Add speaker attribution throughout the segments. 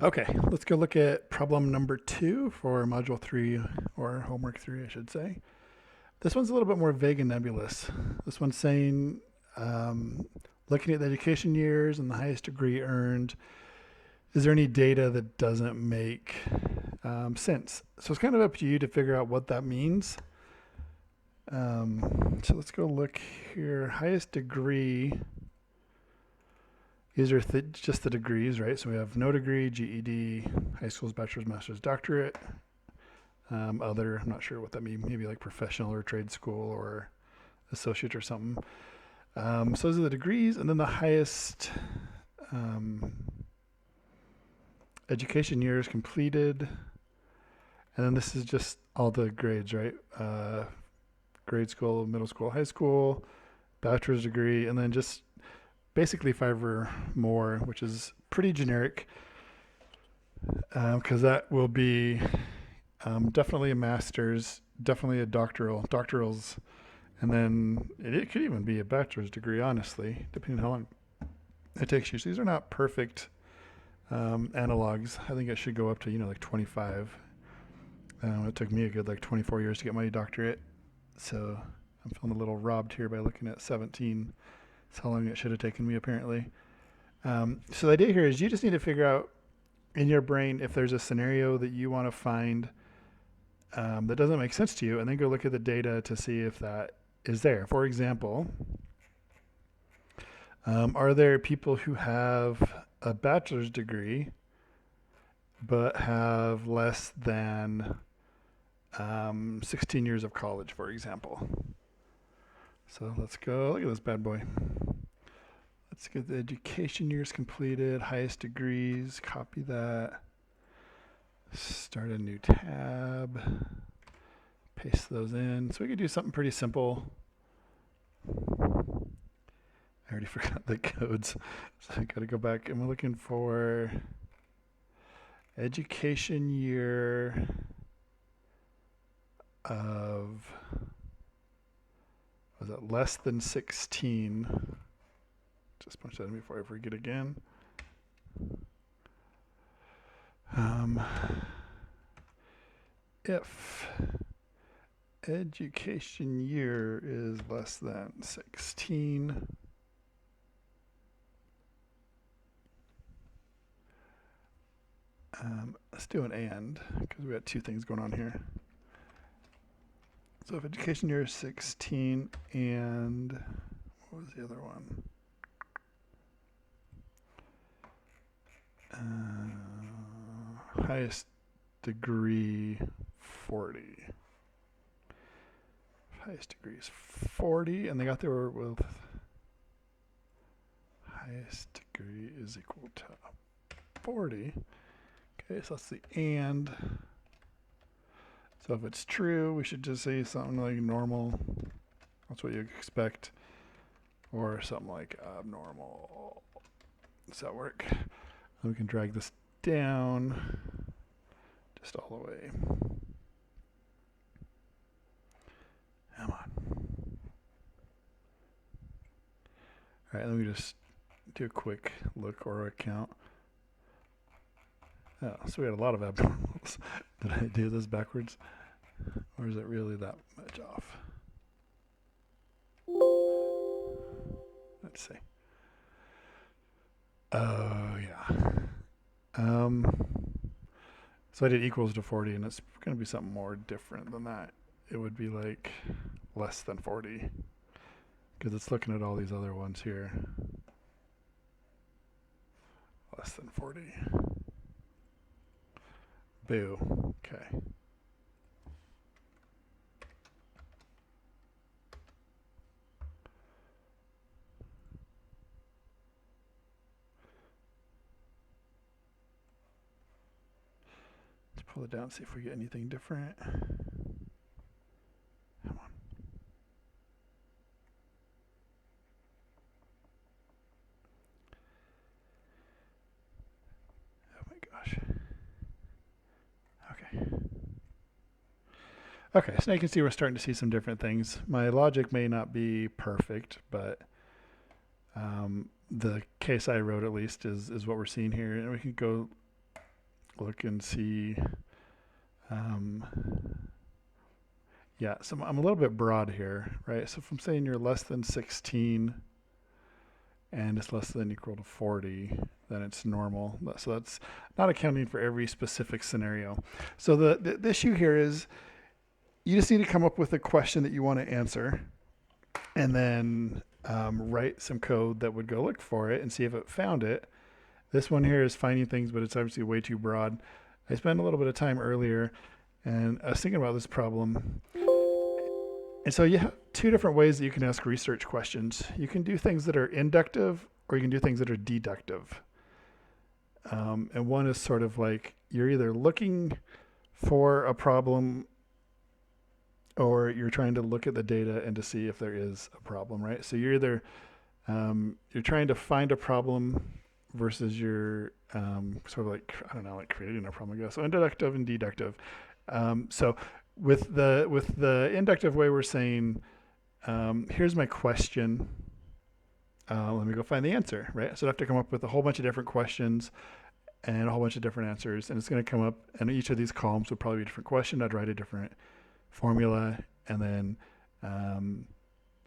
Speaker 1: Okay, let's go look at problem number 2 for module 3, or homework 3, I should say. This one's a little bit more vague and nebulous. This one's saying, looking at the education years and the highest degree earned, is there any data that doesn't make sense? So it's kind of up to you to figure out what that means. So let's go look here. Highest degree, these are just the degrees, right? So we have no degree, GED, high school's bachelor's, master's, doctorate. Other, I'm not sure what that means, maybe like professional or trade school or associate or something. So those are the degrees, and then the highest education years completed. And then this is just all the grades, right? Grade school, middle school, high school, bachelor's degree, and then just basically 5 or more, which is pretty generic because that will be definitely a master's, definitely a doctorals, and then it could even be a bachelor's degree, honestly, depending on how long it takes you. So these are not perfect analogs. I think it should go up to, like 25. It took me a good 24 years to get my doctorate, so I'm feeling a little robbed here by looking at 17. That's how long it should have taken me, apparently. So the idea here is you just need to figure out in your brain if there's a scenario that you want to find that doesn't make sense to you, and then go look at the data to see if that is there. For example, are there people who have a bachelor's degree but have less than 16 years of college, for example? So let's go look at this bad boy. Let's get the education years completed, highest degrees, copy that, start a new tab, paste those in. So we could do something pretty simple. I already forgot the codes, so I gotta go back, and we're looking for education year of, was it less than 16? Just punch that in before I forget again. If education year is less than 16, let's do an and, because we got 2 things going on here. So if education year is 16 and what was the other one? Highest degree 40. Highest degree is 40, and they got there with highest degree is equal to 40. Okay, so that's the and. So if it's true, we should just say something like normal. That's what you expect. Or something like abnormal. Does that work? And we can drag this down just all the way. Come on. All right, let me just do a quick look or a count. Oh, so we had a lot of abnormals. Did I do this backwards? Or is it really that much off? Let's see. Oh, yeah. So I did equals to 40, and it's going to be something more different than that. It would be like less than 40, because it's looking at all these other ones here. Less than 40. Boo. Okay. Let's pull it down, see if we get anything different. Come on. Oh my gosh. Okay. Okay, so now you can see we're starting to see some different things. My logic may not be perfect, but the case I wrote at least is what we're seeing here. And we can go look and see. Yeah, so I'm a little bit broad here, right? So if I'm saying you're less than 16 and it's less than or equal to 40, then it's normal. So that's not accounting for every specific scenario. So the issue here is you just need to come up with a question that you want to answer and then write some code that would go look for it and see if it found it. This one here is finding things, but it's obviously way too broad. I spent a little bit of time earlier and I was thinking about this problem. And so you have two different ways that you can ask research questions. You can do things that are inductive or you can do things that are deductive. And one is sort of like you're either looking for a problem or you're trying to look at the data and to see if there is a problem, right? So you're either you're trying to find a problem versus you're sort of like, I don't know, like creating a problem, I guess. So inductive and deductive. So with the inductive way, we're saying, here's my question. Let me go find the answer, right? So I have to come up with a whole bunch of different questions and a whole bunch of different answers. And it's going to come up, and each of these columns would probably be a different question. I'd write a different formula, and then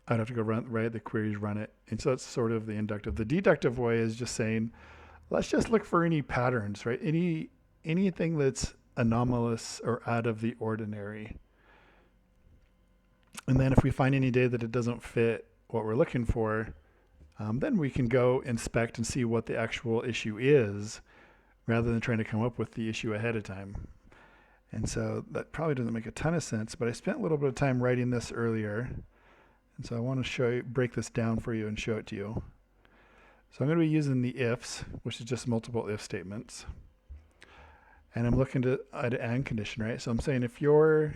Speaker 1: I'd have to go write the queries, run it. And so that's sort of the inductive. The deductive way is just saying, let's just look for any patterns, right? Anything that's anomalous or out of the ordinary. And then if we find any data that it doesn't fit what we're looking for, then we can go inspect and see what the actual issue is rather than trying to come up with the issue ahead of time. And so that probably doesn't make a ton of sense, but I spent a little bit of time writing this earlier. And so I want to break this down for you and show it to you. So I'm going to be using the ifs, which is just multiple if statements. And I'm looking at an and condition, right? So I'm saying if your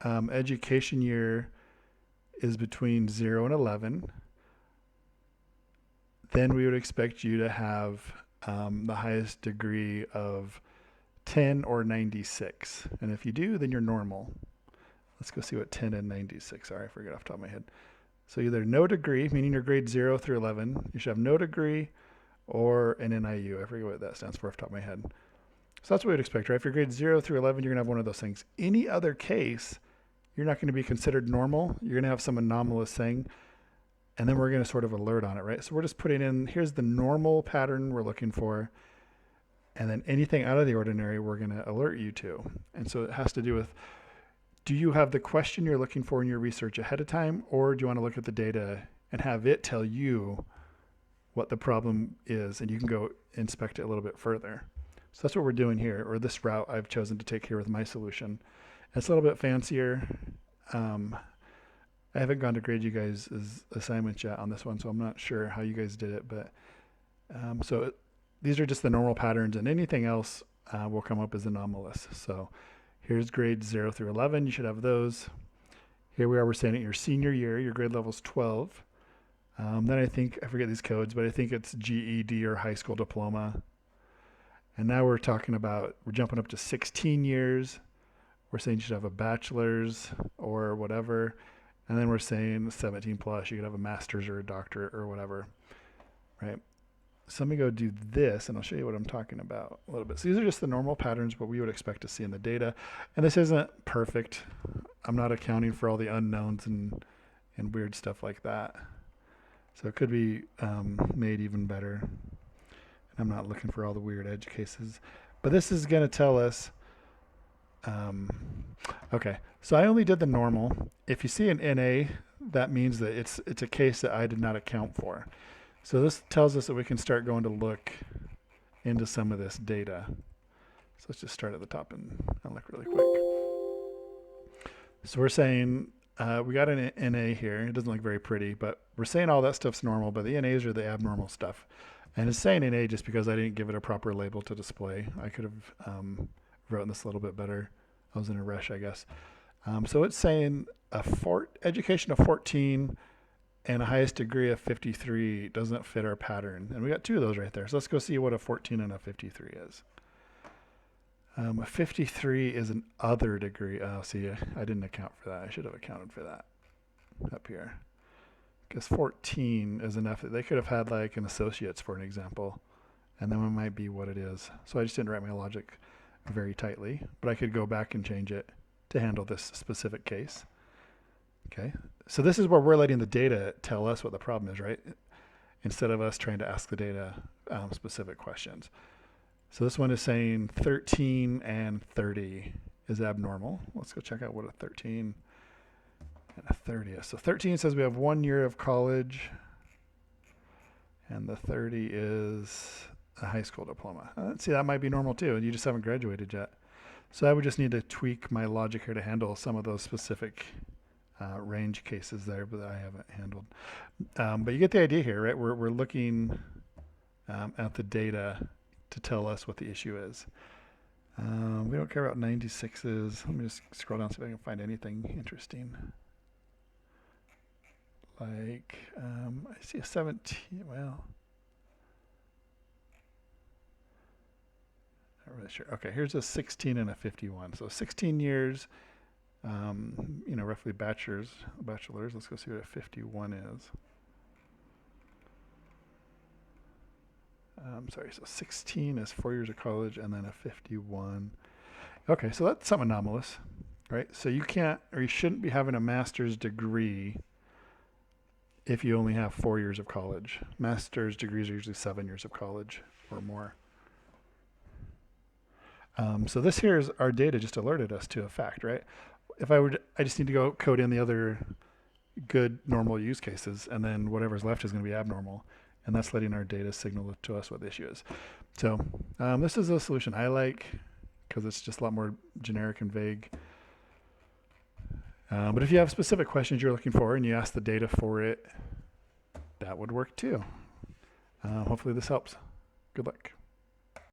Speaker 1: education year is between 0 and 11, then we would expect you to have the highest degree of 10 or 96. And if you do, then you're normal. Let's go see what 10 and 96 are. I forget off the top of my head. So either no degree, meaning your grade 0 through 11, you should have no degree, or an NIU. I forget what that stands for off the top of my head. So that's what we'd expect, right? If you're grade 0 through 11, you're going to have one of those things. Any other case, you're not going to be considered normal. You're going to have some anomalous thing, and then we're going to sort of alert on it, right? So we're just putting in, here's the normal pattern we're looking for, and then anything out of the ordinary, we're going to alert you to. And so it has to do with, do you have the question you're looking for in your research ahead of time, or do you want to look at the data and have it tell you what the problem is, and you can go inspect it a little bit further? So that's what we're doing here, or this route I've chosen to take here with my solution. It's a little bit fancier. I haven't gone to grade you guys' assignments yet on this one, so I'm not sure how you guys did it, but these are just the normal patterns, and anything else will come up as anomalous. So here's grades 0 through 11. You should have those. Here we are, we're saying at your senior year, your grade level's 12. Then I forget these codes, but I think it's GED or high school diploma. And now we're talking about, we're jumping up to 16 years. We're saying you should have a bachelor's or whatever. And then we're saying 17 plus, you could have a master's or a doctorate or whatever, right? So let me go do this, and I'll show you what I'm talking about a little bit. So these are just the normal patterns, what we would expect to see in the data. And this isn't perfect. I'm not accounting for all the unknowns and weird stuff like that. So it could be made even better. I'm not looking for all the weird edge cases, but this is going to tell us, okay, so I only did the normal. If you see an NA, that means that it's a case that I did not account for. So this tells us that we can start going to look into some of this data. So let's just start at the top and look really quick. So we're saying we got an NA here. It doesn't look very pretty, but we're saying all that stuff's normal, but the NAs are the abnormal stuff. And it's saying NA just because I didn't give it a proper label to display. I could have written this a little bit better. I was in a rush, I guess. So it's saying education of 14 and a highest degree of 53 doesn't fit our pattern. And we got two of those right there. So let's go see what a 14 and a 53 is. A 53 is an other degree. Oh, see, I didn't account for that. I should have accounted for that up here. Because 14 is enough. They could have had like an associate's for an example. and then it might be what it is. So I just didn't write my logic very tightly, but I could go back and change it to handle this specific case. Okay, so this is where we're letting the data tell us what the problem is, right? Instead of us trying to ask the data specific questions. So this one is saying 13 and 30 is abnormal. Let's go check out what a 13 and a 30 is. So 13 says we have 1 year of college, and the 30 is a high school diploma. See, that might be normal too, and you just haven't graduated yet. So I would just need to tweak my logic here to handle some of those specific range cases there, but I haven't handled. But you get the idea here, right? We're looking at the data to tell us what the issue is. We don't care about 96s. Let me just scroll down, see if I can find anything interesting. Like, I see a 17, well, not really sure. Okay, here's a 16 and a 51. So 16 years, roughly bachelors. Let's go see what a 51 is. So 16 is 4 years of college, and then a 51. Okay, so that's something anomalous, right? So you can't, or you shouldn't be having a master's degree if you only have 4 years of college. Master's degrees are usually 7 years of college or more. So this here is our data just alerted us to a fact, right? If I just need to go code in the other good normal use cases, and then whatever's left is going to be abnormal. And that's letting our data signal to us what the issue is. So this is a solution I like because it's just a lot more generic and vague. But if you have specific questions you're looking for and you ask the data for it, that would work too. Hopefully this helps. Good luck.